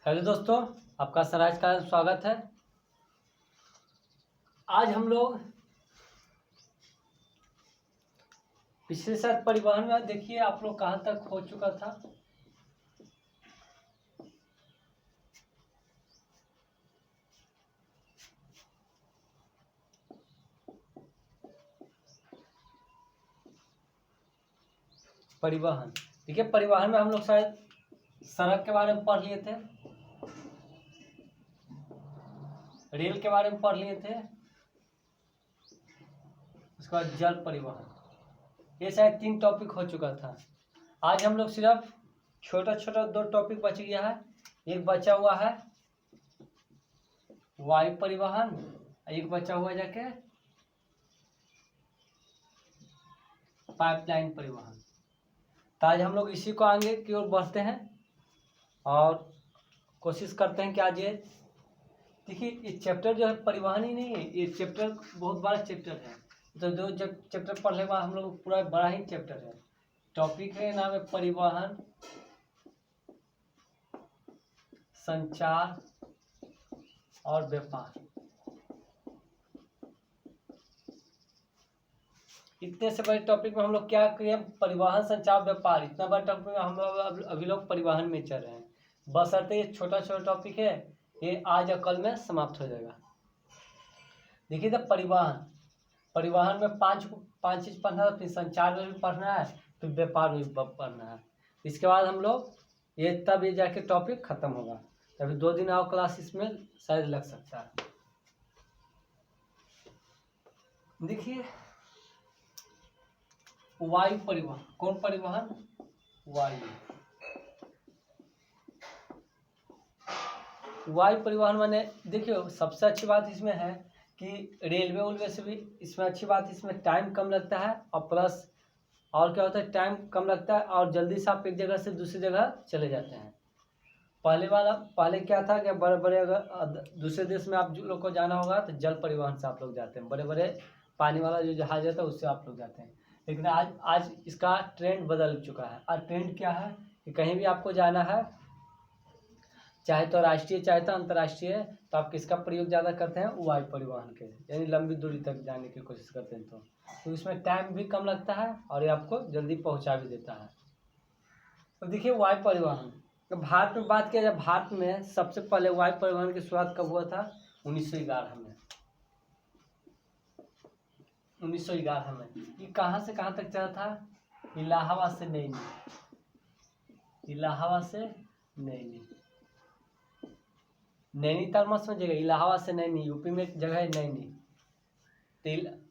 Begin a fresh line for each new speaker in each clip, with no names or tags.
Hello दोस्तों, आपका सराज का स्वागत है। आज हम लोग पिछले साल परिवहन में देखिए आप लोग कहाँ तक हो चुका था। परिवहन देखिए, परिवहन में हम लोग शायद सड़क के बारे में पढ़ लिए थे, रेल के बारे में पढ़ लिए थे, उसके बाद जल परिवहन। ये शायद 3 टॉपिक हो चुका था। आज हम लोग सिर्फ छोटा छोटा 2 टॉपिक बच गया है। एक बचा हुआ है वायु परिवहन, एक बचा हुआ जाके पाइपलाइन परिवहन। तो आज हम लोग इसी को आगे की ओर बढ़ते हैं और कोशिश करते हैं कि आज ये देखिए, ये चैप्टर जो है परिवहन ही नहीं है, ये चैप्टर बहुत बड़ा चैप्टर है। तो जो जब चैप्टर पढ़ने के बाद हम लोग पूरा बड़ा ही चैप्टर है। टॉपिक का नाम है परिवहन, संचार और व्यापार। इतने से बड़े टॉपिक में हम लोग क्या किए, परिवहन संचार व्यापार, इतना बड़ा टॉपिक में हम लोग अभी लोग परिवहन में चल रहे हैं। बशर्ते ये छोटा छोटा टॉपिक है, ये आज और कल में समाप्त हो जाएगा। देखिए, तो परिवहन में पांच चीज पढ़ना है, फिर संचार में भी पढ़ना है, फिर व्यापार में भी पढ़ना है। इसके बाद हम लोग तब ये जाके टॉपिक खत्म होगा। तभी 2 दिन और क्लास इसमें शायद लग सकता है। देखिए, वायु परिवहन, कौन परिवहन? वायु परिवहन माने देखियो, सबसे अच्छी बात इसमें है कि रेलवे से भी इसमें अच्छी बात, इसमें टाइम कम लगता है और प्लस और क्या होता है, टाइम कम लगता है और जल्दी से आप एक जगह से दूसरी जगह चले जाते हैं। पहले क्या था कि बड़े बड़े अगर दूसरे देश में आप लोग को जाना होगा तो जल परिवहन से आप लोग जाते हैं, बड़े बड़े पानी वाला जो जहाज रहता है उससे आप लोग जाते हैं। लेकिन आज इसका ट्रेंड बदल चुका है। आज ट्रेंड क्या है कि कहीं भी आपको जाना है, चाहे तो राष्ट्रीय चाहे तो अंतर्राष्ट्रीय, तो आप किसका प्रयोग ज़्यादा करते हैं? वायु परिवहन के, यानी लंबी दूरी तक जाने की कोशिश करते हैं। तो इसमें टाइम भी कम लगता है और ये आपको जल्दी पहुंचा भी देता है। तो देखिए, वायु परिवहन तो भारत में बात किया जाए, भारत में सबसे पहले वायु परिवहन की शुरुआत कब हुआ था? 1911 में। 1911 में ये कहाँ से कहाँ तक चला था? इलाहाबाद से नैनी, इलाहाबाद से नैनी, नैनीताल मत समझिएगा, इलाहाबाद से नैनी, यूपी में एक जगह है नैनी।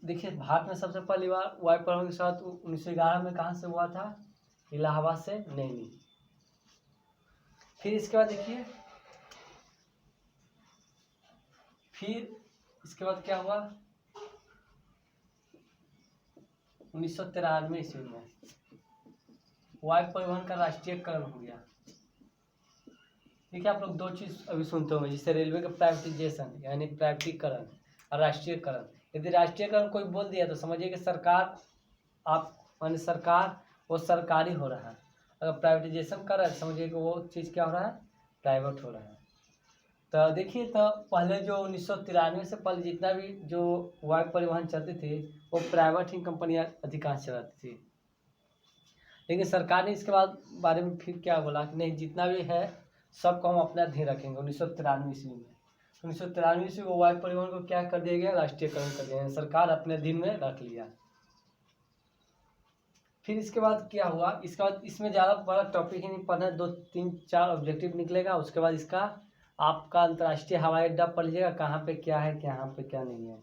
देखिए, भारत में सबसे पहली बार वायु परिवहन की शुरुआत 1911 में कहाँ से हुआ था? इलाहाबाद से नैनी। फिर इसके बाद देखिए, फिर इसके बाद क्या हुआ? 1993 ईस्वी में वायु परिवहन का राष्ट्रीयकरण हो गया। देखिए, आप लोग 2 चीज अभी सुनते होंगे, जिससे रेलवे का प्राइवेटाइजेशन यानी प्राइवेटीकरण और राष्ट्रीयकरण। यदि राष्ट्रीयकरण कोई बोल दिया तो समझिए कि सरकार, आप माने सरकार, वो सरकारी हो रहा है। अगर प्राइवेटाइजेशन कर रहा है समझिए कि वो चीज़ क्या हो रहा है? प्राइवेट हो रहा है। तो देखिए, तो पहले जो 1993 से पहले जितना भी जो वायु परिवहन चलती थी वो प्राइवेट ही कंपनियां अधिकांश चलाती थी। लेकिन सरकार ने इसके बाद बारे में फिर क्या बोला कि नहीं, जितना भी है सबको हम अपना अधीन रखेंगे। 1993 ईस्वी में 1993 ईस्वी को वायु परिवहन को क्या कर दिया गया? राष्ट्रीयकरण कर दिया गया, सरकार अपने अधीन में रख लिया। फिर इसके बाद क्या हुआ? इसके बाद इसमें ज़्यादा बड़ा टॉपिक ही नहीं पढ़ना है, 2 3 4 ऑब्जेक्टिव निकलेगा। उसके बाद इसका आपका अंतर्राष्ट्रीय हवाई अड्डा पढ़ लीजिएगा, कहाँ पे क्या है, कहाँ पे क्या नहीं है।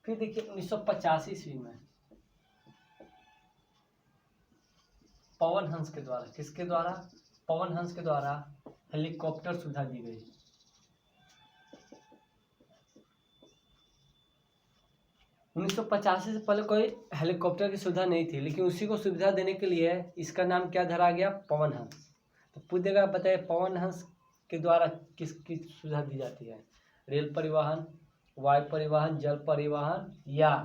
फिर देखिए, 1985 ईस्वी में पवन हंस के द्वारा, किसके द्वारा? पवन हंस के द्वारा हेलीकॉप्टर सुविधा दी गई। 1985 से पहले कोई हेलीकॉप्टर की सुविधा नहीं थी, लेकिन उसी को सुविधा देने के लिए इसका नाम क्या धरा गया? पवन हंस। तो पूछेगा, बताइए पवन हंस के द्वारा किसकी सुविधा दी जाती है? रेल परिवहन, वायु परिवहन, जल परिवहन या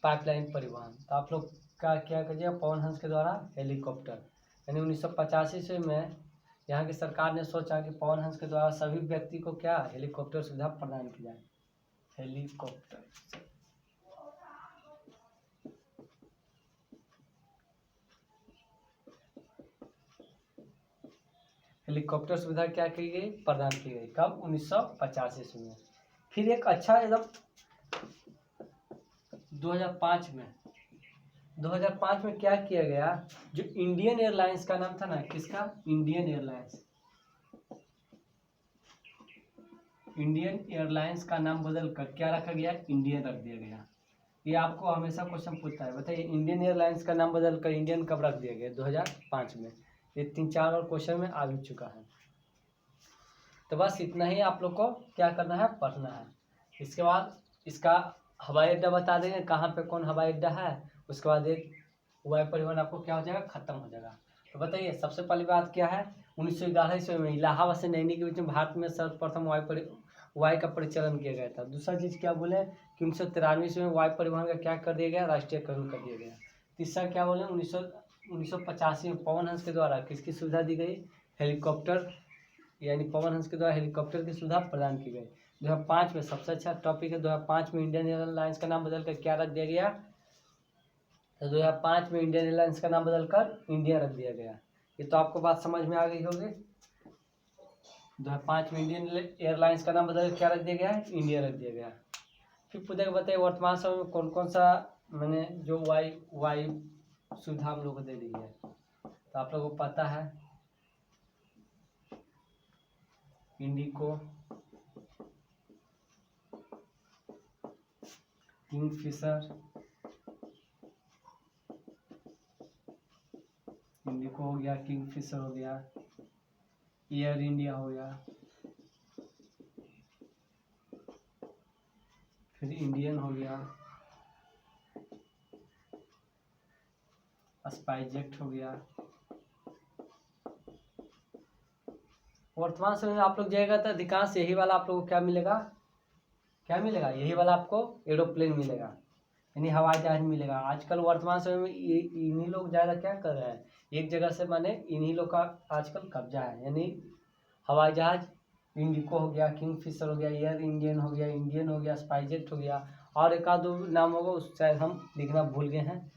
पाइपलाइन परिवहन? तो आप लोग क्या क्या करिएगा? पवन हंस के द्वारा हेलीकॉप्टर। यानी 1985 में यहाँ की सरकार ने सोचा कि पवन हंस के द्वारा सभी व्यक्ति को क्या हेलीकॉप्टर सुविधा प्रदान की जाए। हेलीकॉप्टर हेलीकॉप्टर सुविधा क्या की गई, प्रदान की गई। कब? 1985 ईस्वी में। फिर एक अच्छा एकदम 2005 में 2005 में क्या किया गया, जो इंडियन एयरलाइंस का नाम था ना, किसका? Indian airlines. इंडियन एयरलाइंस का नाम बदलकर क्या रखा गया? इंडियन रख दिया गया। ये आपको हमेशा क्वेश्चन पूछता है, बताइए इंडियन एयरलाइंस का नाम बदलकर इंडियन कब रख दिया गया? 2005 में। ये 3-4 और क्वेश्चन में आ भी चुका है। तो बस इतना ही आप लोग को क्या करना है, पढ़ना है। इसके बाद इसका हवाई अड्डा बता देंगे, कहाँ पे कौन हवाई अड्डा है। उसके बाद एक वायु परिवहन आपको क्या हो जाएगा, खत्म हो जाएगा। तो बताइए सबसे पहली बात क्या है, 1911 ईस्वी में इलाहाबाद से नैनी के बीच में भारत में सर्वप्रथम वायु का परिचालन किया गया था। दूसरा चीज़ क्या बोले कि 1993 ईस्वी में वायु परिवहन का क्या कर दिया गया, राष्ट्रीयकरण कर दिया गया। तीसरा क्या बोले, 1985 में पवन हंस के द्वारा किसकी सुविधा दी गई, हेलीकॉप्टर, यानी पवन हंस के द्वारा हेलीकॉप्टर की सुविधा प्रदान की गई। 2005 में सबसे अच्छा टॉपिक है, 2005 में इंडियन एयरलाइंस का नाम बदलकर क्या रख दिया गया, तो 2005 में इंडियन एयरलाइंस का नाम बदलकर इंडिया रख दिया गया। ये तो आपको बात समझ में आ गई होगी। 2005 में इंडियन एयरलाइंस का नाम बदल क्या रख दिया गया, इंडिया रख दिया गया। फिर पूछे बताइए वर्तमान समय में कौन कौन सा मैंने जो वायु सुविधा हम लोग को दे रही है। तो आप लोगों को पता है इंडिको, किंगफिशर, इंडिको हो गया, किंगफिशर हो गया, एयर इंडिया हो गया, फिर इंडियन हो गया, स्पाइसजेट हो गया। वर्तमान समय में आप लोग जाएगा तो अधिकांश यही वाला आप लोगों को क्या मिलेगा, क्या मिलेगा, यही वाला आपको एरोप्लेन मिलेगा, यानी हवाई जहाज मिलेगा। आजकल वर्तमान समय में इन्हीं लोग ज़्यादा क्या कर रहे हैं, एक जगह से माने इन्हीं लोग का आजकल कब्जा है, यानी हवाई जहाज इंडिको हो गया, किंगफिशर हो गया, एयर इंडियन हो गया, इंडियन हो गया, स्पाइसजेट हो गया, और एक आध दो नाम होगा उस शायद हम लिखना भूल गए हैं।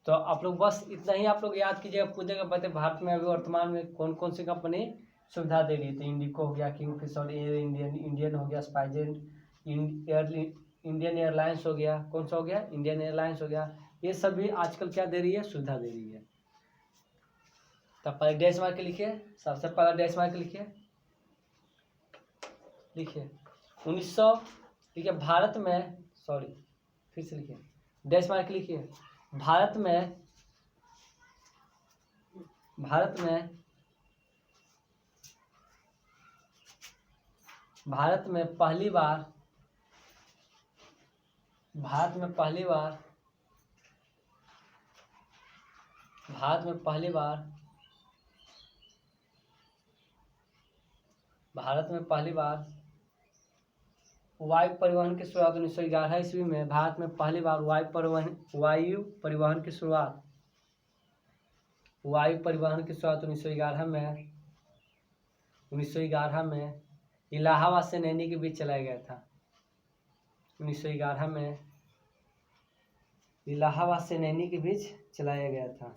तो आप लोग बस इतना ही आप लोग याद कीजिएगा, पूछेगा बताए भारत में अभी वर्तमान में कौन कौन सी कंपनी सुविधा दे रही है। तो इंडिको हो गया, किंगफिशर, एयर इंडियन, इंडियन हो गया, स्पाइसजेट, इंडियन एयरलाइंस हो गया, कौन सा हो गया, इंडियन एयरलाइंस हो गया। ये सभी आजकल क्या दे रही है, सुविधा दे रही है। तो पहले डैश मार के लिखिए, सबसे पहला डैश मार के लिखिए, लिखिए 1900, लिखिए भारत में, सॉरी फिर से लिखिए, डैश मार के लिखिए, भारत में भारत में भारत में पहली बार भारत में पहली बार भारत में पहली बार भारत में पहली बार वायु परिवहन की शुरुआत 1911 ईस्वी में। भारत में पहली बार वायु परिवहन की शुरुआत 1911 में इलाहाबाद से नैनी के बीच चलाया गया था। 1911 में इलाहाबाद से नैनी के बीच चलाया गया था।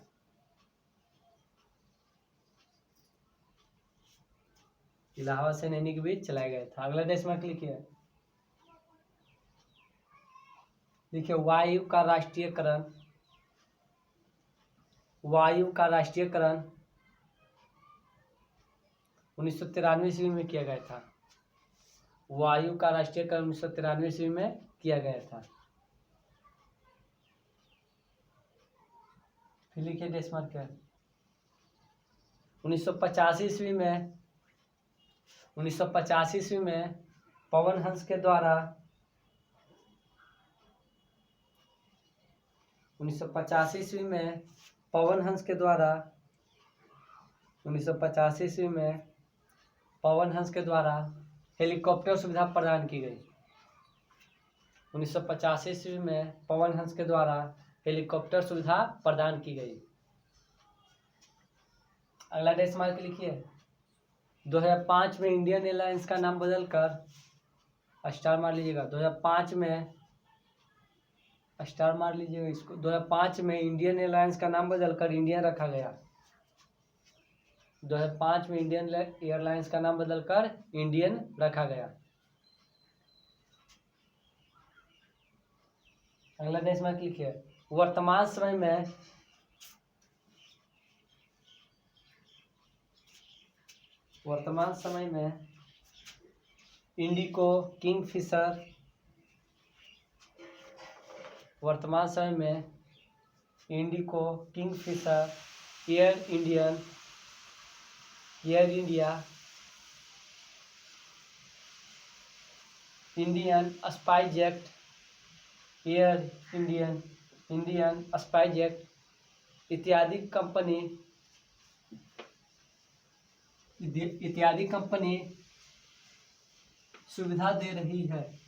इलाहाबाद से नैनी के बीच चलाया गया था। अगला डेस्क मार्क लिखिए, वायु का राष्ट्रीयकरण 1993 ईस्वी में किया गया था। वायु का राष्ट्रीयकरण 1993 ईस्वी में किया गया था। फिर लिखिए डेस्क मार्क क्या, 1985 ईस्वी में 1985 ईस्वी में पवन हंस के द्वारा 1985 ईस्वी में पवन हंस के द्वारा 1985 ईस्वी में पवन हंस के द्वारा हेलीकॉप्टर सुविधा प्रदान की गई। 1985 ईस्वी में पवन हंस के द्वारा हेलीकॉप्टर सुविधा प्रदान की गई। अगला डेस्क मार्क लिखिए, 2005 में इंडियन एयरलाइंस का नाम बदलकर स्टार मार लीजिएगा। 2005 में स्टार मार लीजिएगा इसको। 2005 में इंडियन एयरलाइंस का नाम बदलकर इंडियन रखा गया। 2005 में इंडियन एयरलाइंस का नाम बदलकर इंडियन रखा गया। अगला नेक्स्ट में लिखिए, वर्तमान समय में इंडिको, किंगफिशर, वर्तमान समय में Indigo, Kingfisher, Air India, Indian SpiceJet, Indian SpiceJet इत्यादि कंपनी सुविधा दे रही है।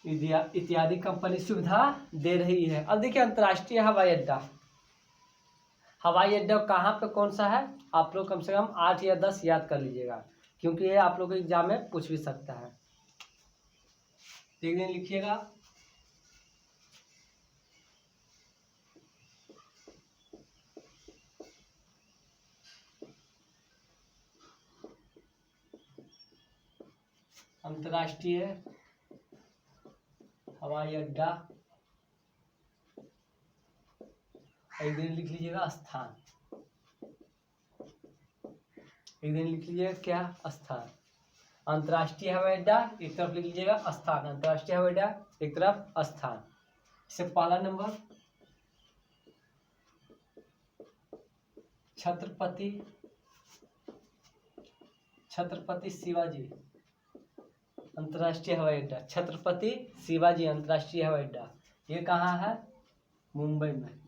इत्यादि कंपनी सुविधा दे रही है। अब देखिए अंतर्राष्ट्रीय हवाई अड्डा, कहाँ पे कौन सा है, आप लोग कम से कम 8 या 10 याद कर लीजिएगा, क्योंकि ये आप लोग के एग्जाम में पूछ भी सकता है। एक दिन लिखिएगा, अंतर्राष्ट्रीय हवाई अड्डा, एक दिन लिख लीजिएगा स्थान, एक दिन लिख लीजिएगा क्या, स्थान। अंतर्राष्ट्रीय हवाई अड्डा एक तरफ लिख लीजिएगा स्थान, अंतर्राष्ट्रीय हवाई अड्डा एक तरफ स्थान। इससे पहला नंबर छत्रपति शिवाजी अंतर्राष्ट्रीय हवाई अड्डा, छत्रपति शिवाजी अंतर्राष्ट्रीय हवाई अड्डा, ये कहाँ है, मुंबई में।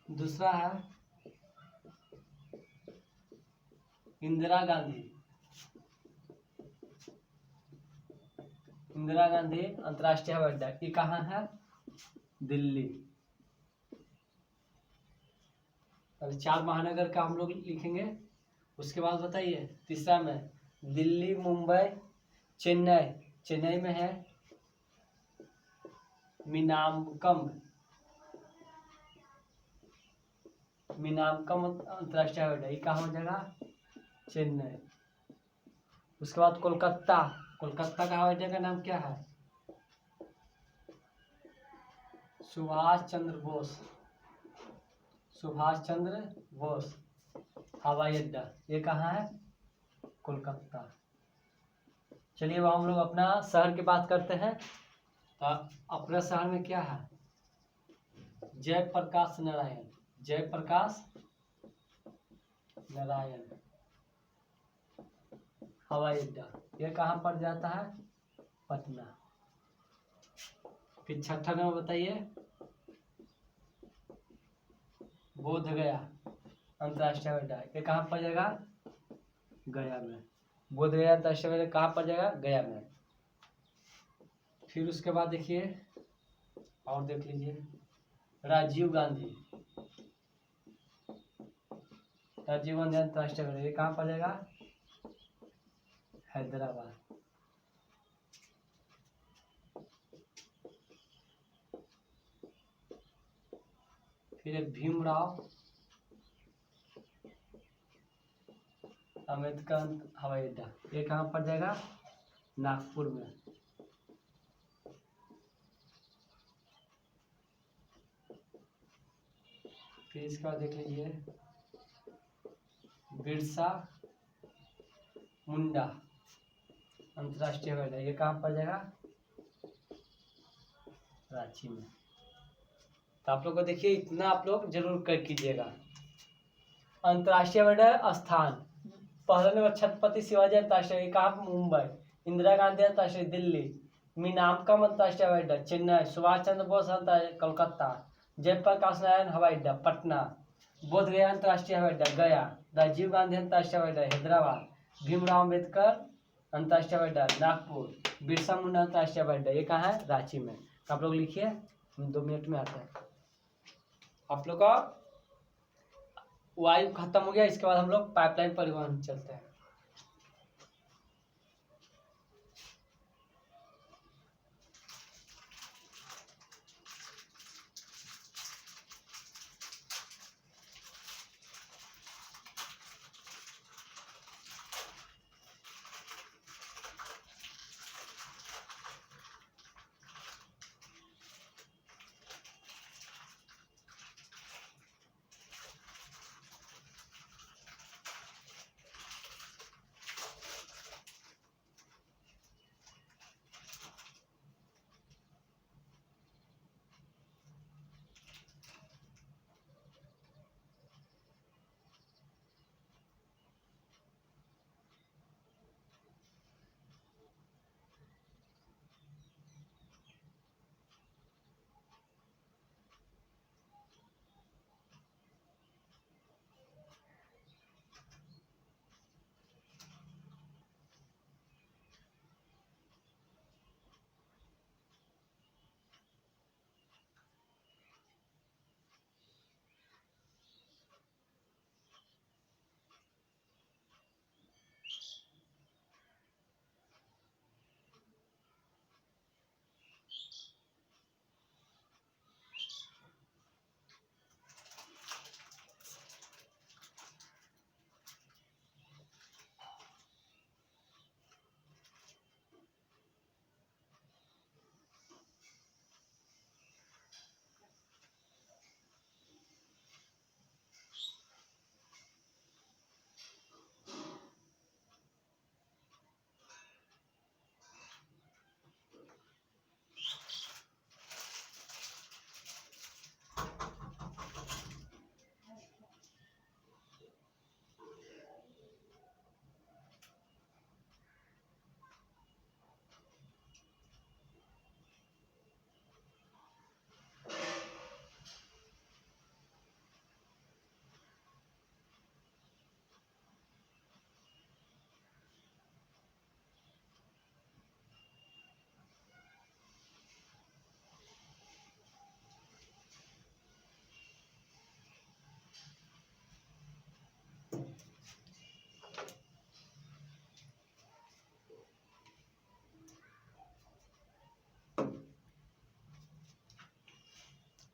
दूसरा है इंदिरा गांधी अंतर्राष्ट्रीय हवाई अड्डा, ये कहाँ है, दिल्ली। अभी 4 महानगर का हम लोग लिखेंगे। उसके बाद बताइए तीसरा में दिल्ली, मुंबई, चेन्नई में है मीनामकम अंतर्राष्ट्रीय हवाई अड्डा, ये कहाँ हो जाएगा, चेन्नई। उसके बाद कोलकाता का हवाई अड्डा का नाम क्या है, सुभाष चंद्र बोस हवाई अड्डा, ये कहाँ है, कोलकाता। चलिए अब हम लोग अपना शहर की बात करते हैं। तो अपना शहर में क्या है, जयप्रकाश नारायण हवाई अड्डा, ये कहाँ पर जाता है, पटना। फिर छठा नंबर बताइए, बोधगया अंतर्राष्ट्रीय हवाई अड्डा, ये कहाँ पर जाएगा, गया में। बोधगया अंतर्राष्ट्रीय हवाई अड्डा कहाँ पर जाएगा, गया में। फिर उसके बाद देखिए और देख लीजिए, राजीव गांधी अंतर्राष्ट्रीय हवाई अड्डा, ये कहाँ पर जाएगा, हैदराबाद। फिर भीमराव अम्बेडकर हवाई अड्डा, ये कहाँ पर जाएगा, नागपुर में। फिर इसके बाद देख लीजिए बिरसा मुंडा अंतर्राष्ट्रीय हवाई अड्डा, ये कहाँ पर जाएगा, रांची में। तो आप लोग को देखिए इतना आप लोग जरूर कर कीजिएगा। अंतर्राष्ट्रीय हवाई अड्डा स्थान, पहला नंबर छत्रपति शिवाजी अंतर्राष्ट्रीय, कहाँ, मुंबई। इंदिरा गांधी अंतर्राष्ट्रीय, दिल्ली। मीनामकम अंतर्राष्ट्रीय हवाई अड्डा, चेन्नई। सुभाष चंद्र बोस अंतर्राष्ट्रीय, कोलकाता। जयप्रकाश नारायण हवाई अड्डा, पटना। बोधगया अंतर्राष्ट्रीय हवाई अड्डा, गया। राजीव गांधी अंतर्राष्ट्रीय हवाई अड्डा, हैदराबाद। भीमराव अम्बेडकर अंतर्राष्ट्रीय हवाई अड्डा, नागपुर। बिरसा मुंडा अंतर्राष्ट्रीय हवाई अड्डा, ये कहाँ है, रांची में। आप लोग लिखिए, हम 2 मिनट में आते हैं। आप लोग का वायु खत्म हो गया, इसके बाद हम लोग पाइपलाइन परिवहन चलते हैं।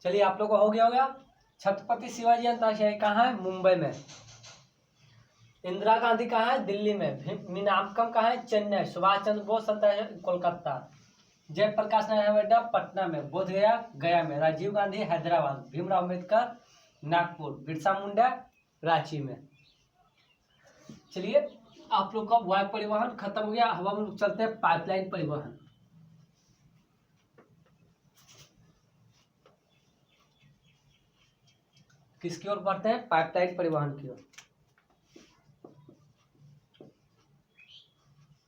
चलिए, आप लोग को हो गया। छत्रपति शिवाजी अंतरराष्ट्रीय कहाँ है? मुंबई में। इंदिरा गांधी कहाँ है? दिल्ली में। मीनामकम कहाँ है? चेन्नई। सुभाष चंद्र बोस अंतरराष्ट्रीय कोलकाता। जयप्रकाश नारायण अड्डा पटना में। बोध गया गया में। राजीव गांधी हैदराबाद। भीमराव अम्बेडकर नागपुर। बिरसा मुंडा रांची में। चलिए, आप लोग का वायु परिवहन खत्म हो गया। अब हम लोग चलते हैं पाइपलाइन परिवहन। किसकी ओर बढ़ते हैं? पाइपलाइन परिवहन की ओर।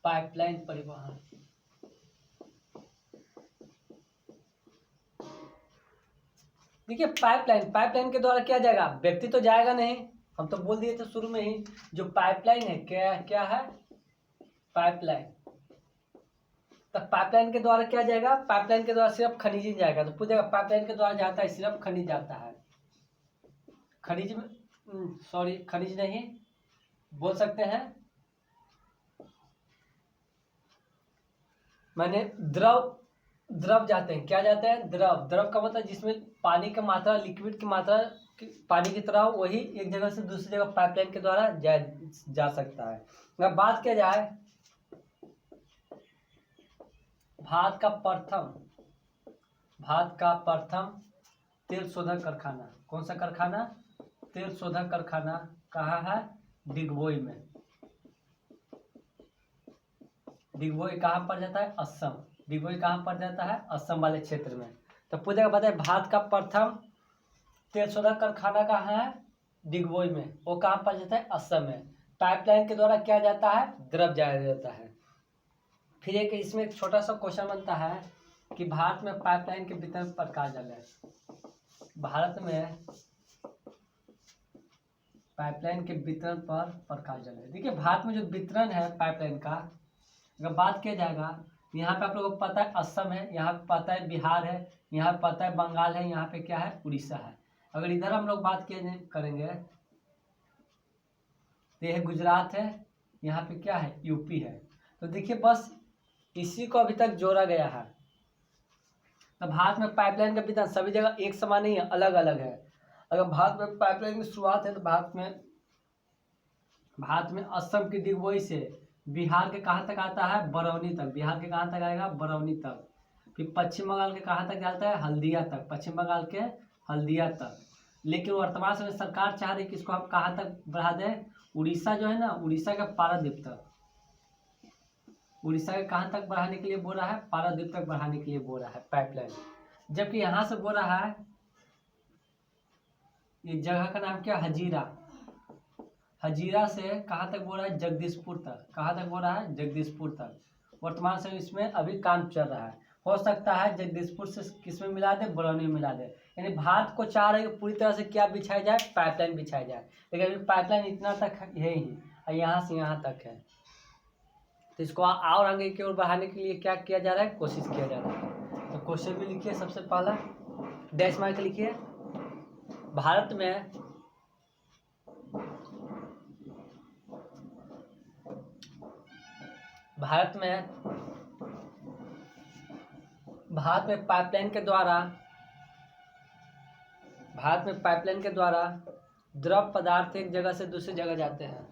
पाइपलाइन परिवहन, देखिए पाइपलाइन के द्वारा क्या जाएगा? व्यक्ति तो जाएगा नहीं, हम तो बोल दिए थे शुरू में ही। जो पाइपलाइन है क्या क्या है? पाइपलाइन। तो पाइपलाइन के द्वारा क्या जाएगा? पाइपलाइन के द्वारा सिर्फ खनिज ही जाएगा। तो पूछेगा पाइपलाइन के द्वारा जाता है, सिर्फ खनिज जाता है। खनिज में सॉरी, खनिज नहीं बोल सकते हैं, मैंने द्रव जाते हैं। क्या जाते हैं? द्रव का मतलब जिसमें पानी की मात्रा, लिक्विड की मात्रा पानी की तरह, वही एक जगह से दूसरी जगह पाइपलाइन के द्वारा जा सकता है। अगर बात किया जाए भारत का प्रथम तेल शोधक कारखाना, कौन सा कारखाना? तेल शोधक कारखाना कहाँ है? डिगबोई में। डिगबोई कहाँ पड़ जाता है? असम। डिगबोई कहाँ पड़ जाता है? असम वाले क्षेत्र में। तो पूछेगा बताए भारत का प्रथम तेल शोधक कारखाना कहाँ है? डिगबोई में। वो कहाँ पड़ जाता है? असम में। पाइपलाइन के द्वारा क्या जाता है? द्रव जाया जाता है। फिर एक इसमें एक छोटा सा क्वेश्चन बनता है कि भारत में पाइपलाइन के वितरण प्रकार जाने। भारत में पाइपलाइन के वितरण पर प्रकाश डाले। देखिए, भारत में जो वितरण है पाइपलाइन का, अगर बात किया जाएगा, यहाँ पे आप लोगों को पता है असम है, यहाँ पे पता है बिहार है, यहाँ पे पता है बंगाल है, यहाँ पे क्या है? उड़ीसा है। अगर इधर हम लोग बात किए करेंगे तो यह गुजरात है, यहाँ पे क्या है, यूपी है। तो देखिए बस इसी को अभी तक जोड़ा गया है। तो भारत में पाइपलाइन का वितरण सभी जगह एक समान नहीं है, अलग अलग है। अगर भारत में पाइपलाइन की शुरुआत है तो भारत में असम की डिगबोई से बिहार के कहाँ तक आता है, बरौनी तक। बिहार के कहाँ तक आएगा, बरौनी तक। फिर पश्चिम बंगाल के कहाँ तक जाता है, हल्दिया तक। पश्चिम बंगाल के हल्दिया तक। लेकिन वर्तमान समय सरकार चाह रही है कि इसको हम कहाँ तक बढ़ा दें, उड़ीसा जो है ना, उड़ीसा के पारादीप तक। उड़ीसा के कहाँ तक बढ़ाने के लिए बोल रहा है, पारादीप तक बढ़ाने के लिए बोल रहा है पाइपलाइन। जबकि यहाँ से बोल रहा है, ये जगह का नाम क्या, हजीरा। हजीरा से कहाँ तक बोल रहा है, जगदीशपुर तक। कहाँ तक बोल रहा है, जगदीशपुर तक। वर्तमान समय इसमें अभी काम चल रहा है। हो सकता है जगदीशपुर से किस में मिला दे, बरौनी में मिला दे। यानी भारत को चाह रहे कि पूरी तरह से क्या बिछाया जाए, पाइपलाइन बिछाया जाए। लेकिन अभी पाइपलाइन इतना तक है ही, और यहाँ से यहाँ तक है। तो इसको और आगे की ओर बढ़ाने के लिए क्या किया जा रहा है, कोशिश किया जा रहा है। तो क्वेश्चन भी लिखिए, सबसे पहला डैश मार्क लिखिए। भारत में पाइपलाइन के द्वारा द्रव पदार्थ एक जगह से दूसरी जगह जाते हैं।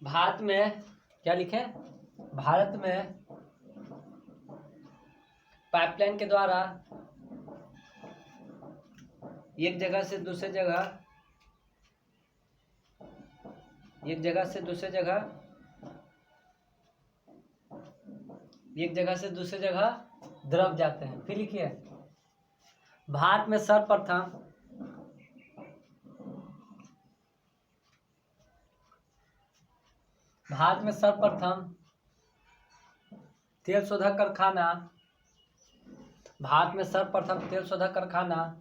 भारत में क्या लिखे, भारत में पाइपलाइन के द्वारा एक जगह से दूसरे जगह द्रव जाते हैं। फिर लिखिए, भारत में सर्वप्रथम तेल शोधक कारखाना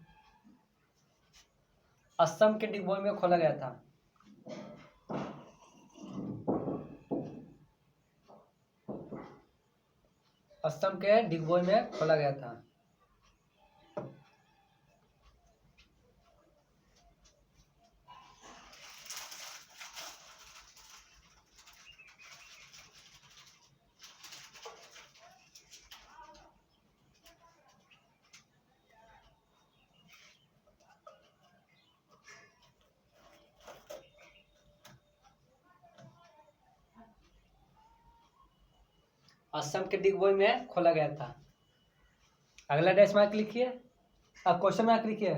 असम के डिगबोई में खोला गया था। असम के डिगबोई में खोला गया था। असम के डिगबोई में खोला गया था। अगला डैश मार्क लिखिए, अब क्वेश्चन मार्क लिखिए।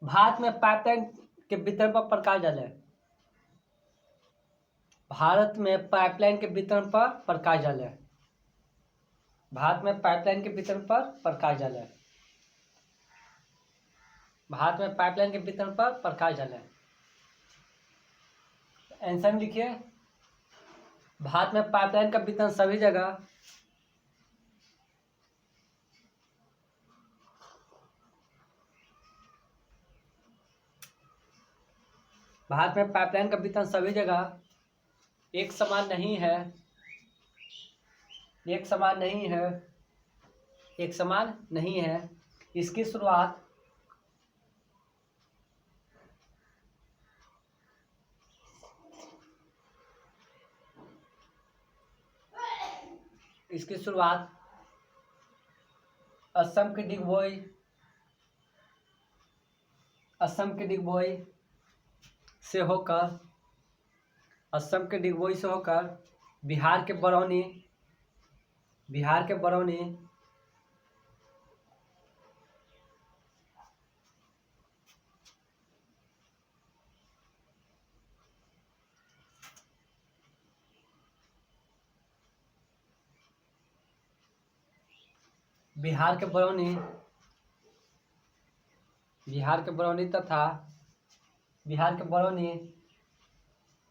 भारत में पाइपलाइन के वितरण पर प्रकाश डालें। भारत में पाइपलाइन के वितरण पर प्रकाश डालें। भारत में पाइपलाइन के वितरण पर प्रकाश डालें। भारत में पाइपलाइन के वितरण पर प्रकाश डालें। आंसर में लिखिए, भारत में पाइपलाइन का वितरण सभी जगह एक समान नहीं है। इसकी शुरुआत असम के डिगबोई से होकर बिहार के बरौनी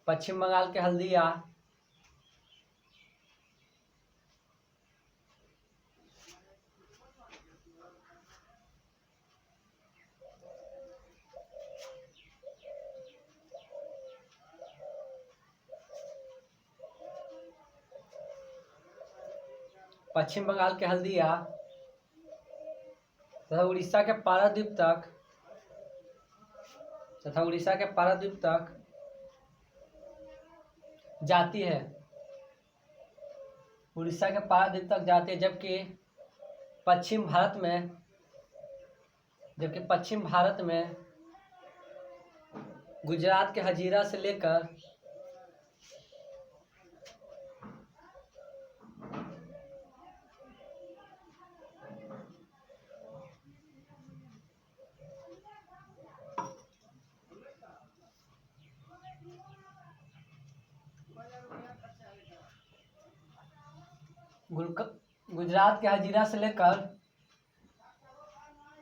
पश्चिम बंगाल के हल्दिया, पश्चिम बंगाल के हल्दिया तथा उड़ीसा के पारादीप तक जाती है। उड़ीसा के पारादीप तक जाती है, जबकि पश्चिम भारत में गुजरात के हजीरा से लेकर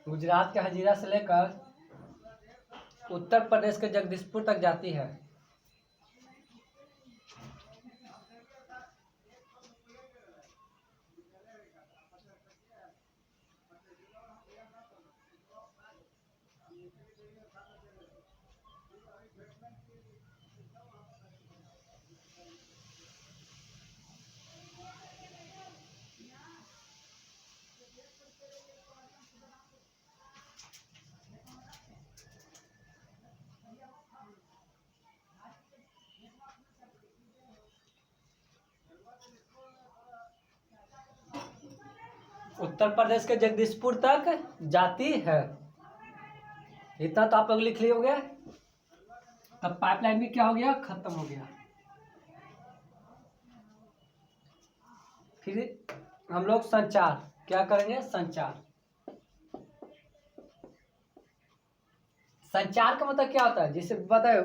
गुजरात के हजीरा से लेकर उत्तर प्रदेश के जगदीशपुर तक जाती है। उत्तर प्रदेश के जगदीशपुर तक जाती है। इतना तो आप लोग लिख लिए हो गया। तब पाइपलाइन भी क्या हो गया, खत्म हो गया। फिर हम लोग संचार क्या करेंगे, संचार का मतलब क्या होता है, जिसे बताए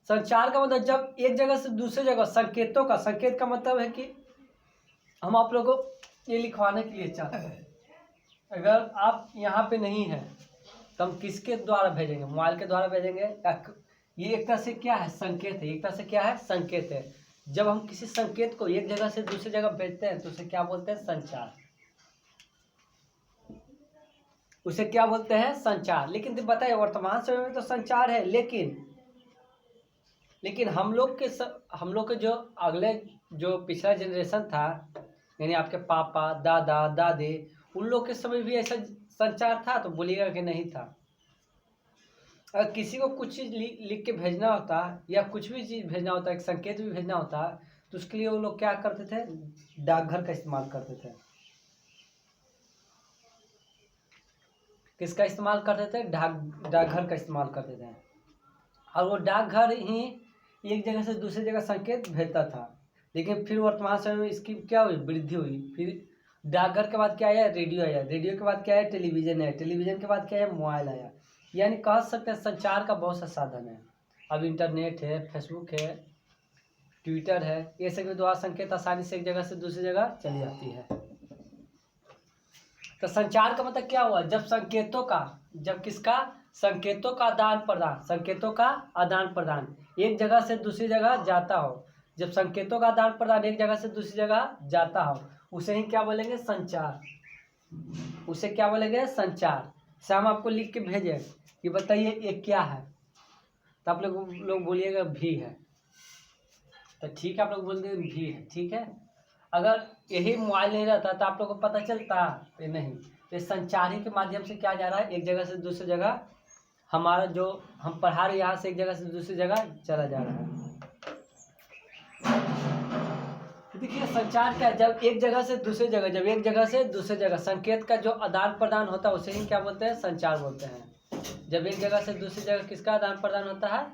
संचार का मतलब जब एक जगह से दूसरी जगह संकेत का मतलब है कि हम आप लोगों को ये लिखवाने के लिए चाहते हैं। अगर आप यहाँ पे नहीं हैं तो हम किसके द्वारा भेजेंगे, मोबाइल के द्वारा भेजेंगे। ये एक तरह से क्या है, संकेत है। जब हम किसी संकेत को एक जगह से दूसरी जगह भेजते हैं तो उसे क्या बोलते हैं, संचार। लेकिन बताइए वर्तमान समय में तो संचार है, लेकिन हम लोग के जो अगले जो पिछला जनरेशन था, यानी आपके पापा दादा दादी, उन लोग के समय भी ऐसा संचार था? तो बोलिएगा कि नहीं था। अगर किसी को कुछ चीज़ लिख के भेजना होता या कुछ भी चीज़ भेजना होता, एक संकेत भी भेजना होता, तो उसके लिए वो लोग क्या करते थे, डाकघर का इस्तेमाल करते थे। किसका इस्तेमाल करते थे, डाकघर का इस्तेमाल करते थे। और वो डाकघर ही एक जगह से दूसरी जगह संकेत भेजता था। लेकिन फिर वर्तमान समय में इसकी क्या हुई, वृद्धि हुई। फिर डाकघर के बाद क्या आया, रेडियो आया। रेडियो के बाद क्या आया, टेलीविज़न आया। टेलीविज़न के बाद क्या है, मोबाइल आया। यानी कह सकते हैं संचार का बहुत सा साधन है। अब इंटरनेट है, फेसबुक है, ट्विटर है, ये सब के द्वारा संकेत आसानी से एक जगह से दूसरी जगह चली जाती है। तो संचार का मतलब क्या हुआ, जब संकेतों का आदान प्रदान एक जगह से दूसरी जगह जाता हो। जब संकेतों का आदान प्रदान एक जगह से दूसरी जगह जाता हो, उसे ही क्या बोलेंगे, संचार। से हम आपको लिख के भेजे कि बताइए ये क्या है, तो आप लोग बोलिएगा भी है। तो ठीक है, आप लोग बोलते भी है, ठीक है। अगर यही मोबाइल नहीं रहता तो आप लोग को पता चलता ये नहीं। तो संचार ही के माध्यम से क्या जा रहा है, एक जगह से दूसरी जगह हमारा जो हम पढ़ा रहे यहाँ से एक जगह से दूसरी जगह चला जा रहा है। देखिए संचार क्या है, जब एक जगह से दूसरी जगह संकेत का जो आदान प्रदान होता है उसे ही क्या बोलते हैं, संचार बोलते हैं। जब एक जगह से दूसरी जगह किसका आदान प्रदान होता है,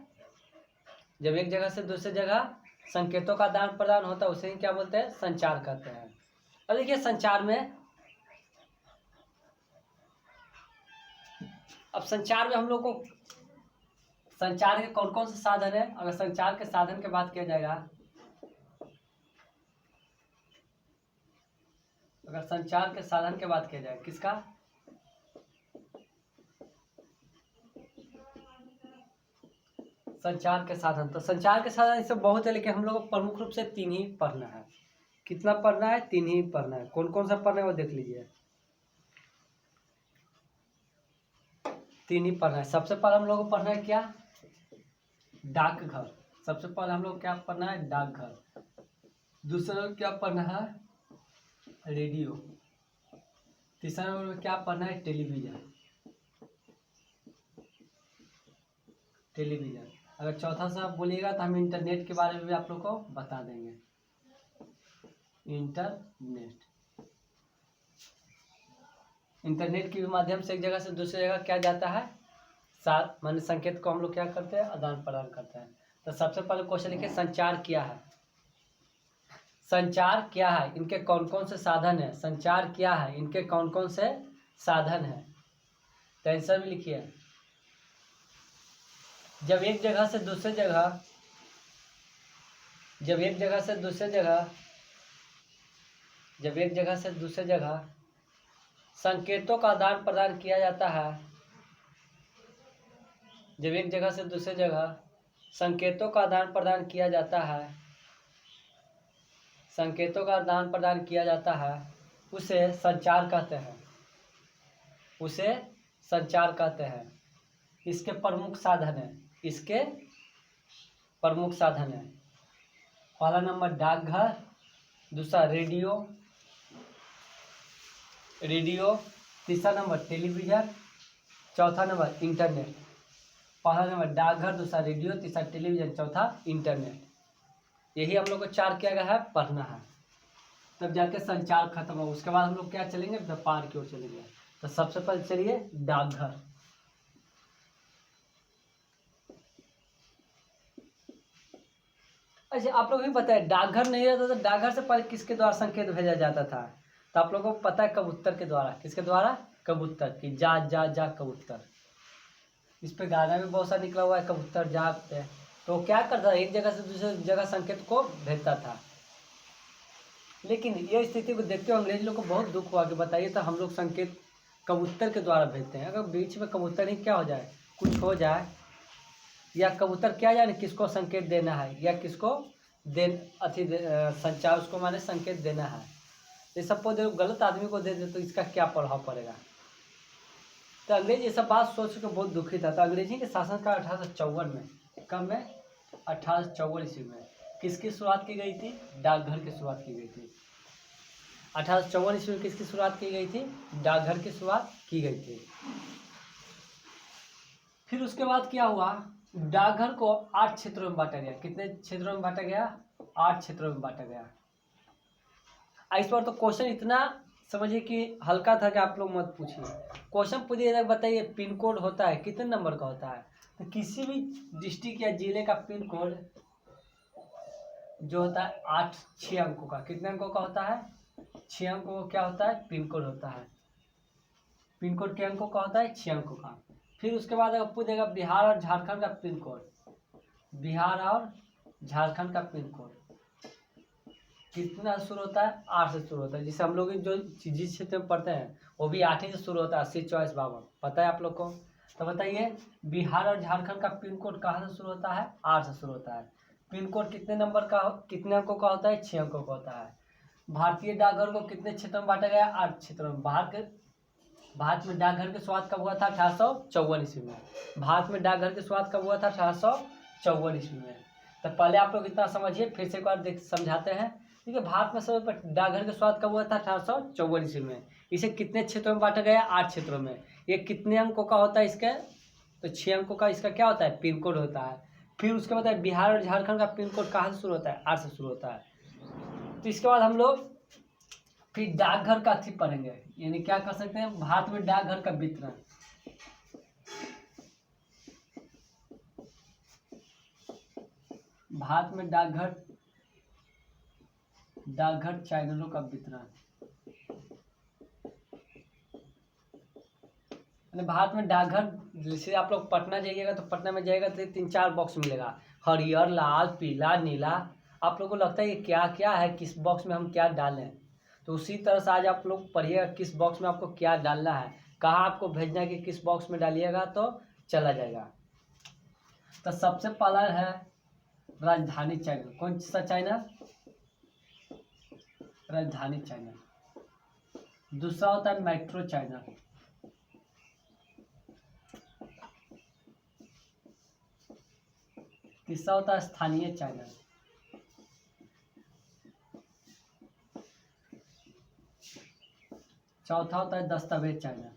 जब एक जगह से दूसरी जगह संकेतों का आदान प्रदान होता है उसे ही क्या बोलते हैं, संचार कहते हैं। और देखिए संचार में हम लोग को संचार के कौन कौन से साधन है। अगर संचार के साधन की बात किया जाएगा, किसका, संचार के साधन। तो संचार के साधन इससे बहुत है, लेकिन हम लोग को प्रमुख रूप से 3 ही पढ़ना है। कितना पढ़ना है, 3 ही पढ़ना है। कौन कौन सा पढ़ना है वो देख लीजिए। 3 ही पढ़ना है। सबसे पहले हम लोग को पढ़ना है क्या, डाकघर। सबसे पहले हम लोग क्या पढ़ना है, डाकघर। दूसरा क्या पढ़ना है, रेडियो। तीसरा नंबर में क्या पढ़ना है, टेलीविज़न। टेलीविज़न। अगर चौथा सा आप बोलिएगा तो हम इंटरनेट के बारे में भी आप लोग को बता देंगे। इंटरनेट, इंटरनेट के माध्यम से एक जगह से दूसरी जगह क्या जाता है, साथ माने संकेत को हम लोग क्या करते हैं, आदान प्रदान करते हैं। तो सबसे पहले क्वेश्चन लिखिए, संचार क्या है। संचार क्या है, इनके कौन कौन से साधन है। संचार क्या है, इनके कौन कौन से साधन है। तो आंसर भी लिखिए। जब एक जगह से दूसरे जगह, जब एक जगह से दूसरे जगह, जब एक जगह से दूसरे जगह संकेतों का आदान प्रदान किया जाता है, जब एक जगह से दूसरे जगह संकेतों का आदान प्रदान किया जाता है, संकेतों का आदान प्रदान किया जाता है, उसे संचार कहते हैं, उसे संचार कहते हैं। इसके प्रमुख साधन है, इसके प्रमुख साधन है। पहला नंबर डाकघर, दूसरा रेडियो, रेडियो, तीसरा नंबर टेलीविज़न, चौथा नंबर इंटरनेट। पहला नंबर डाकघर, दूसरा रेडियो, तीसरा टेलीविज़न, चौथा इंटरनेट। यही हम लोग को 4 किया गया है, पढ़ना है, तब जाके संचार खत्म हो। उसके बाद हम लोग क्या चलेंगे, व्यापार की ओर चलेंगे। तो सबसे पहले चलिए डाकघर। अच्छा, आप लोग भी पता है डाकघर नहीं रहता तो डाकघर से पहले किसके द्वारा संकेत भेजा जाता था। तो आप लोगों को पता है कबूतर के द्वारा। किसके द्वारा, कबूतर की, जा जा जा कबूतर। इस पे गाना भी बहुत सा निकला हुआ है, कबूतर जा पे। तो क्या करता था, एक जगह से दूसरी जगह संकेत को भेजता था। लेकिन ये स्थिति को देखते हुए अंग्रेज लोग को बहुत दुख हुआ कि बताइए तो हम लोग संकेत कबूतर के द्वारा भेजते हैं, अगर बीच में कबूतर ही क्या हो जाए, कुछ हो जाए, या कबूतर क्या जाने किसको संकेत देना है, या किसको संचार उसको माने संकेत देना है, ये सब को गलत आदमी को दे दे तो इसका क्या प्रभाव पड़ेगा। तो अंग्रेज ये सब बात सोच के बहुत दुखी था। तो अंग्रेजी के शासनकाल 1854 में, कब में, 1854 ईस्वी में किसकी शुरुआत की गई थी, डाकघर की शुरुआत की गई थी। 1854 ईस्वी में किसकी शुरुआत की गई थी, डाकघर की शुरुआत की गई थी। फिर उसके बाद क्या हुआ, डाकघर को 8 क्षेत्रों में बांटा गया। कितने क्षेत्रों में बांटा गया, 8 क्षेत्रों में बांटा गया। इस बार तो क्वेश्चन इतना समझिए कि हल्का था कि आप लोग मत पूछिए। क्वेश्चन पूछिए, बताइए पिन कोड होता है कितने नंबर का होता है। तो किसी भी डिस्ट्रिक्ट या जिले का पिन कोड जो होता है 6 अंकों का, कितने अंकों का होता है, 6 अंकों का क्या होता है, पिन कोड होता है। पिन कोड के अंकों का होता है 6 अंकों का। फिर उसके बाद अगर पूछेगा बिहार और झारखंड का पिन कोड, बिहार और झारखंड का पिन कोड कितना शुरू होता है, 8 से शुरू होता है। जिसे हम लोग जो जिस क्षेत्र में पढ़ते हैं वो भी 8 ही से शुरू होता है, 80 24 52, पता है आप लोग को। तो बताइए बिहार और झारखंड का पिन कोड कहाँ से शुरू होता है, 8 से शुरू होता है। पिन कोड कितने नंबर का, कितने अंकों का होता है, 6 अंकों का होता है। भारतीय डाकघर को कितने क्षेत्रों में बांटा गया, 8 क्षेत्रों में। भारत में डाकघर की शुरुआत कब हुआ था, 1854 ईस्वी में। भारत में डाकघर की शुरुआत कब हुआ था, 1854 ईस्वी में। तो पहले आप लोग इतना समझिए, फिर से एक बार समझाते हैं। ठीक है, भारत में सबसे पहले डाकघर की शुरुआत कब हुआ था, 1854 ईस्वी में। इसे कितने क्षेत्रों में बांटा गया, 8 क्षेत्रों में। ये कितने अंकों का होता है इसके, तो 6 अंकों का इसका क्या होता है, पिन कोड होता है। फिर उसके बाद बिहार और झारखंड का पिन कोड कहाँ से शुरू होता है, 8 से शुरू होता है। तो इसके बाद हम लोग फिर डाकघर का थी पढ़ेंगे, यानी क्या कर सकते हैं, भारत में डाकघर का वितरण। भारत में डाकघर चैनलों का वितरण। भारत में डाकघर, जैसे आप लोग पटना जाइएगा तो पटना में जाएगा तो 3-4 बॉक्स मिलेगा, हरियर, लाल, पीला, नीला। आप लोग को लगता है ये क्या क्या है, किस बॉक्स में हम क्या डालें। तो उसी तरह से आज आप लोग पढ़िएगा किस बॉक्स में आपको क्या डालना है, कहाँ आपको भेजना है कि किस बॉक्स में डालिएगा तो चला जाएगा। तो सबसे पहला है राजधानी चैनल। कौन सा चैनल, राजधानी चैनल। दूसरा होता है मेट्रो चैनल। तीसरा होता है स्थानीय चैनल। चौथा होता है दस्तावेज चैनल।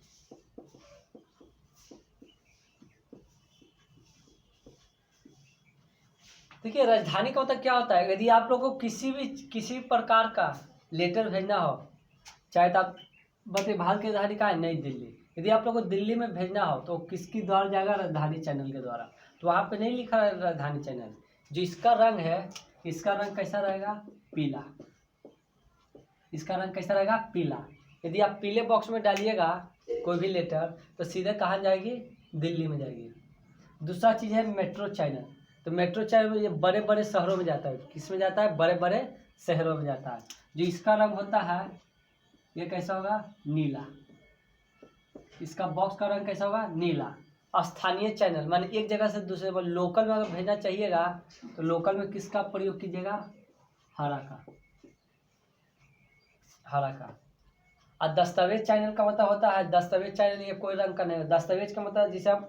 देखिए राजधानी का मतलब क्या होता है, यदि आप लोग को किसी प्रकार का लेटर भेजना हो, चाहे तो आप बताइए भारत की राजधानी कहाँ है, नई दिल्ली। यदि आप लोग को दिल्ली में भेजना हो तो किसके द्वारा जाएगा, राजधानी चैनल के द्वारा। तो वहाँ पे नहीं लिखा है राजधानी चैनल। जो इसका रंग है, इसका रंग कैसा रहेगा, पीला। इसका रंग कैसा रहेगा, पीला। यदि आप पीले बॉक्स में डालिएगा कोई भी लेटर तो सीधे कहाँ जाएगी, दिल्ली में जाएगी। दूसरा चीज़ है मेट्रो चैनल। तो मेट्रो चैनल ये बड़े बड़े शहरों में जाता है। किस में जाता है, बड़े बड़े शहरों में जाता है। जो इसका रंग होता है ये कैसा होगा, नीला। इसका बॉक्स का रंग कैसा होगा, नीला। स्थानीय चैनल माने एक जगह से दूसरे पर, लोकल में अगर भेजना चाहिएगा तो लोकल में किसका प्रयोग कीजिएगा, हरा का, हरा का। और दस्तावेज चैनल का मतलब होता है, दस्तावेज चैनल ये कोई रंग का नहीं है। दस्तावेज का मतलब जैसे हम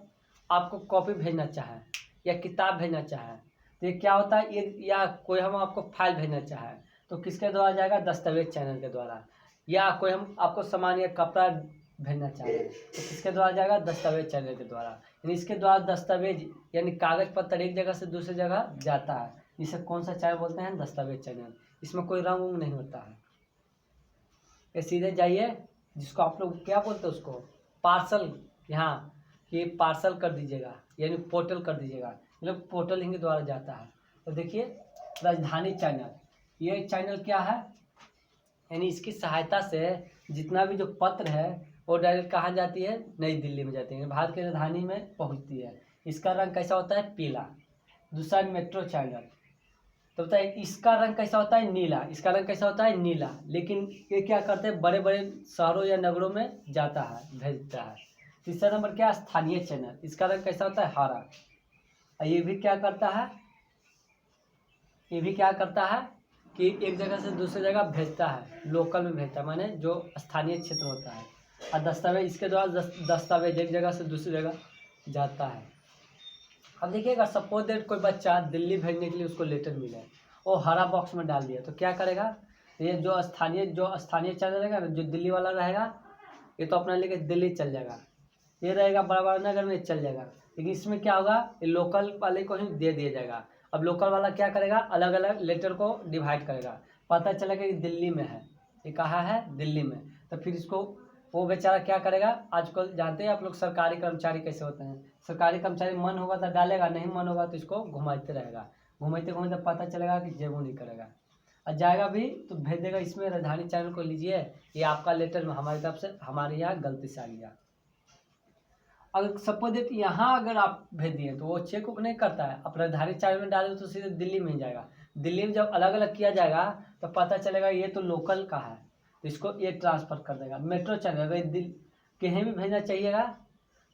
आपको कॉपी भेजना चाहें या किताब भेजना चाहें तो ये क्या होता है, ये या कोई हम आपको फाइल भेजना चाहें तो किसके द्वारा जाएगा, दस्तावेज चैनल के द्वारा। या कोई हम आपको सामान या कपड़ा भेजना चाह रहे हैं तो किसके द्वारा जाएगा, दस्तावेज चैनल के द्वारा। यानी इसके द्वारा दस्तावेज यानी कागज पत्तर एक जगह से दूसरी जगह जाता है। इसे कौन सा चैनल बोलते हैं, दस्तावेज चैनल। इसमें कोई रंग उंग नहीं होता है। ये सीधे जाइए, जिसको आप लोग क्या बोलते हैं उसको, पार्सल, यहाँ ये पार्सल कर दीजिएगा यानी पोर्टल कर दीजिएगा, मतलब पोर्टल इनके द्वारा जाता है। तो देखिए राजधानी चैनल, ये चैनल क्या है, यानी इसकी सहायता से जितना भी जो पत्र है वो डायरेक्ट कहाँ जाती है, नई दिल्ली में जाती है, भारत की राजधानी में पहुँचती है। इसका रंग कैसा होता है, पीला। दूसरा मेट्रो चैनल, तो बताइए इसका रंग कैसा होता है, नीला। इसका रंग कैसा होता है, नीला। लेकिन ये क्या करते हैं, बड़े बड़े शहरों या नगरों में जाता है, भेजता है। तीसरा नंबर क्या, स्थानीय चैनल। इसका रंग कैसा होता है, हरा। और ये भी क्या करता है, ये भी क्या करता है कि एक जगह से दूसरी जगह भेजता है, लोकल में भेजता है, माने जो स्थानीय क्षेत्र होता है। और दस्तावेज, इसके द्वारा दस्तावेज एक जगह से दूसरी जगह जाता है। अब देखिए अगर सपोज दैट कोई बच्चा दिल्ली भेजने के लिए उसको लेटर मिले, वो हरा बॉक्स में डाल दिया तो क्या करेगा, ये जो स्थानीय चैनल रहेगा ना, जो दिल्ली वाला रहेगा, ये तो अपना लेके दिल्ली चल जाएगा। ये रहेगा बड़ा बड़ा नगर में चल जाएगा। लेकिन इसमें क्या होगा, ये लोकल वाले को ही दे दिया जाएगा। अब लोकल वाला क्या करेगा, अलग अलग लेटर को डिवाइड करेगा। पता चलेगा कि दिल्ली में है, ये कहाँ है, दिल्ली में। तो फिर इसको वो बेचारा क्या करेगा, आजकल जानते हैं आप लोग सरकारी कर्मचारी कैसे होते हैं। सरकारी कर्मचारी मन होगा तो डालेगा, नहीं मन होगा तो इसको घुमाते रहेगा। घुमाते घुमाते पता चलेगा कि जेबू नहीं करेगा और जाएगा भी तो भेज देगा इसमें, राजधानी चैनल को लीजिए, ये आपका लेटर हमारी तरफ से, हमारे यहाँ गलती से आ गया। अगर सपोज दैट यहाँ अगर आप भेज दिए तो वो चेक उक नहीं करता है, आप राजधानी चैनल में डाले तो सीधे दिल्ली में ही जाएगा। दिल्ली में जब अलग अलग किया जाएगा तो पता चलेगा ये तो लोकल का है, तो इसको ये ट्रांसफ़र कर देगा। मेट्रो चैनल अगर कहीं भी भेजना चाहिएगा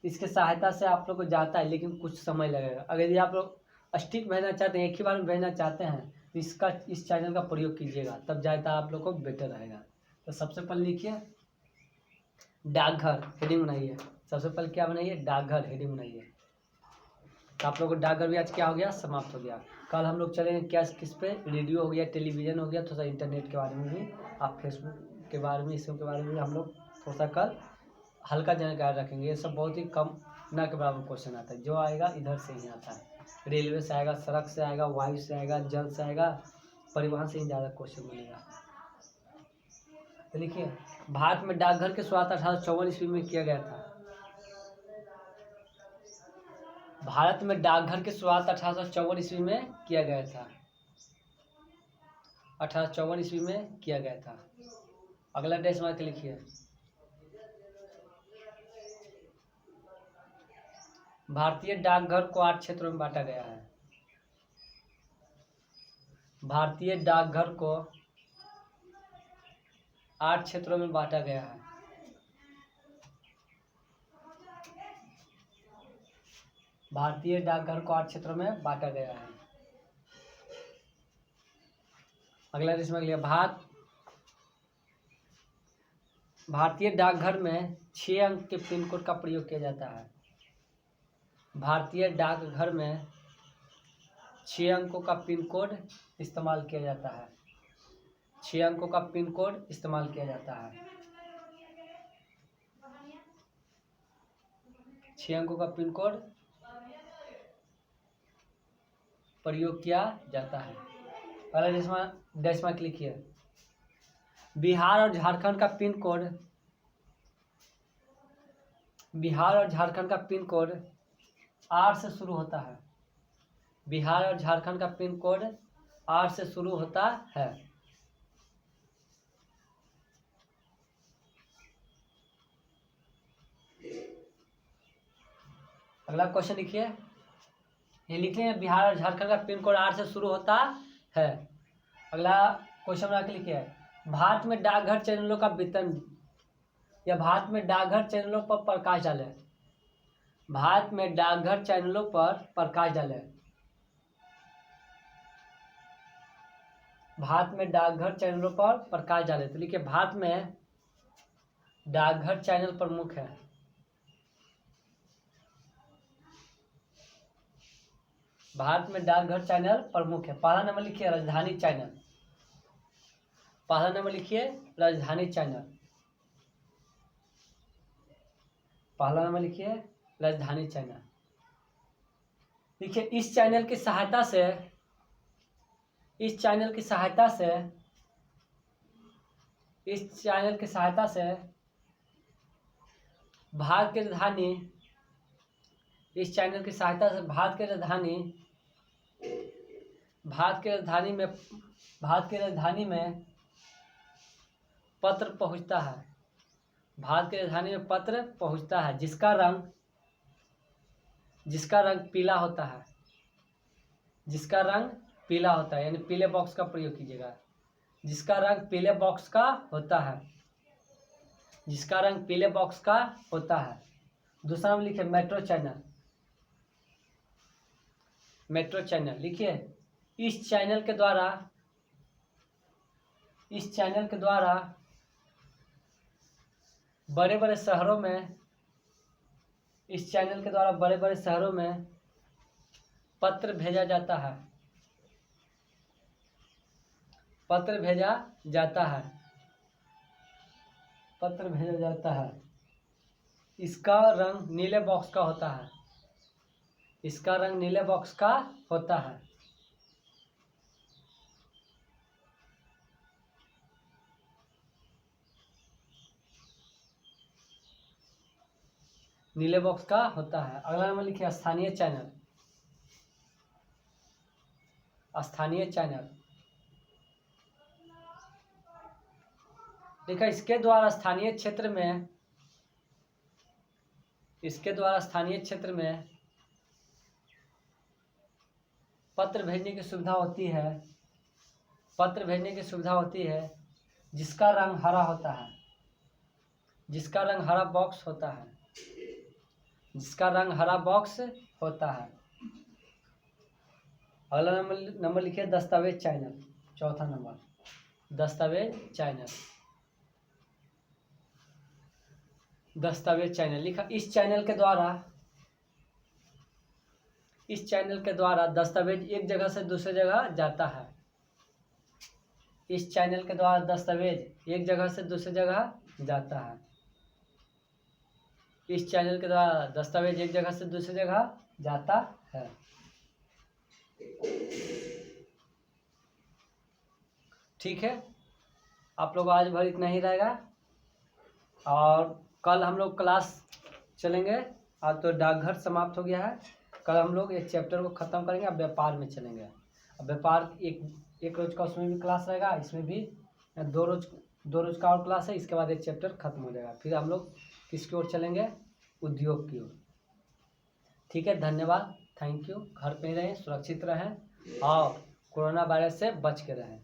तो इसके सहायता से आप लोग को जाता है, लेकिन कुछ समय लगेगा। अगर यदि आप लोग स्टिक भेजना चाहते हैं, एक ही बार में भेजना चाहते हैं तो इस चैनल का प्रयोग कीजिएगा, तब जाता आप लोग को बेटर रहेगा। तो सबसे पहले लिखिए डाकघर, हेडिंग बनाइए। सबसे पहले क्या बनाइए, डाकघर, हेडिंग बनाइए। तो आप लोग को डाकघर भी आज क्या हो गया, समाप्त हो गया। कल हम लोग चलेंगे क्या, किस पे, रेडियो हो गया, टेलीविज़न हो गया, थोड़ा सा इंटरनेट के बारे में भी, आप फेसबुक के बारे में, इसके बारे में हम लोग थोड़ा सा कल हल्का जानकारी रखेंगे। ये सब बहुत ही कम ना के बराबर क्वेश्चन आता है, जो आएगा इधर से ही आता है। रेलवे से आएगा, सड़क से आएगा, वायु से आएगा, जल से आएगा, परिवहन से ही ज़्यादा क्वेश्चन मिलेगा। तो लिखिए भारत में डाकघर की शुरुआत 1854 ईस्वी में किया गया था। भारत में डाकघर की शुरुआत 1854 ईस्वी में किया गया था। 1854 ईस्वी में किया गया था। अगला डेश मार्क लिखिए, भारतीय डाकघर को 8 क्षेत्रों में बांटा गया है। भारतीय डाकघर को 8 क्षेत्रों में बांटा गया है। भारतीय डाकघर को 8 क्षेत्रों में बांटा गया है। अगला इसमें लिया, भारतीय डाकघर में 6 अंक के पिन कोड का प्रयोग किया जाता है। भारतीय डाकघर में 6 अंकों का पिन कोड इस्तेमाल किया जाता है। 6 अंकों का पिन कोड इस्तेमाल किया जाता है। 6 अंकों का पिन कोड प्रयोग किया जाता है। पहला डैश मार्क लिखिए। बिहार और झारखंड का पिन कोड, बिहार और झारखंड का पिन कोड 8 से शुरू होता है। बिहार और झारखंड का पिन कोड 8 से शुरू होता है। अगला क्वेश्चन लिखिए। ये लिख लें बिहार और झारखंड का पिन कोड 8 से शुरू होता है। अगला क्वेश्चन बना के लिखिए। भारत में डाकघर चैनलों का वितरण, या भारत में डाकघर चैनलों पर प्रकाश डाले। भारत में डाकघर चैनलों पर प्रकाश डाले। भारत में डाकघर चैनलों पर प्रकाश डाले तो लिखिए भारत में डाकघर चैनल प्रमुख है। भारत में डाकघर चैनल प्रमुख है। पहला नंबर लिखिए राजधानी चैनल। पहला नंबर लिखिए राजधानी चैनल। पहला नंबर लिखिए राजधानी चैनल। देखिए इस चैनल की सहायता से, इस चैनल की सहायता से, इस चैनल की सहायता से भारत की राजधानी, इस चैनल की सहायता से भारत की राजधानी, भारत की राजधानी में, भारत की राजधानी में पत्र पहुंचता है। भारत की राजधानी में पत्र पहुंचता है जिसका रंग, जिसका रंग पीला होता है। जिसका रंग पीला होता है, यानी पीले बॉक्स का प्रयोग कीजिएगा। जिसका रंग पीले बॉक्स का होता है, जिसका रंग पीले बॉक्स का होता है। दूसरा नंबर लिखिए मेट्रो चैनल। मेट्रो चैनल लिखिए इस चैनल के द्वारा, इस चैनल के द्वारा बड़े बड़े शहरों में, इस चैनल के द्वारा बड़े बड़े शहरों में पत्र भेजा जाता है। पत्र भेजा जाता है। पत्र भेजा जाता है। इसका रंग नीले बॉक्स का होता है। इसका रंग नीले बॉक्स का होता है। नीले बॉक्स का होता है। अगला नंबर लिखिए स्थानीय चैनल। स्थानीय चैनल देखा इसके द्वारा स्थानीय क्षेत्र में, इसके द्वारा स्थानीय क्षेत्र में पत्र भेजने की सुविधा होती है। पत्र भेजने की सुविधा होती है जिसका रंग हरा होता है। जिसका रंग हरा बॉक्स होता है। जिसका रंग हरा बॉक्स होता है। अगला नंबर लिखिए दस्तावेज चैनल। चौथा नंबर दस्तावेज चैनल। दस्तावेज चैनल लिखा इस चैनल के द्वारा, इस चैनल के द्वारा दस्तावेज एक जगह से दूसरी जगह जाता है। इस चैनल के द्वारा दस्तावेज एक जगह से दूसरी जगह जाता है। इस चैनल के द्वारा दस्तावेज एक जगह से दूसरी जगह जाता है। ठीक है, आप लोग आज भर इतना ही रहेगा और कल हम लोग क्लास चलेंगे। आज तो डाकघर समाप्त हो गया है। कल हम लोग एक चैप्टर को ख़त्म करेंगे। अब व्यापार में चलेंगे। अब व्यापार एक रोज का उसमें भी क्लास रहेगा, इसमें भी दो रोज का और क्लास है। इसके बाद एक चैप्टर खत्म हो जाएगा। फिर हम लोग किसकी ओर चलेंगे? उद्योग की ओर। ठीक है, धन्यवाद, थैंक यू। घर पे रहें, सुरक्षित रहें और कोरोना वायरस से बच के रहें।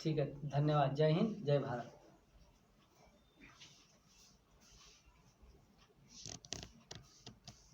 ठीक है, धन्यवाद। जय हिंद, जय भारत।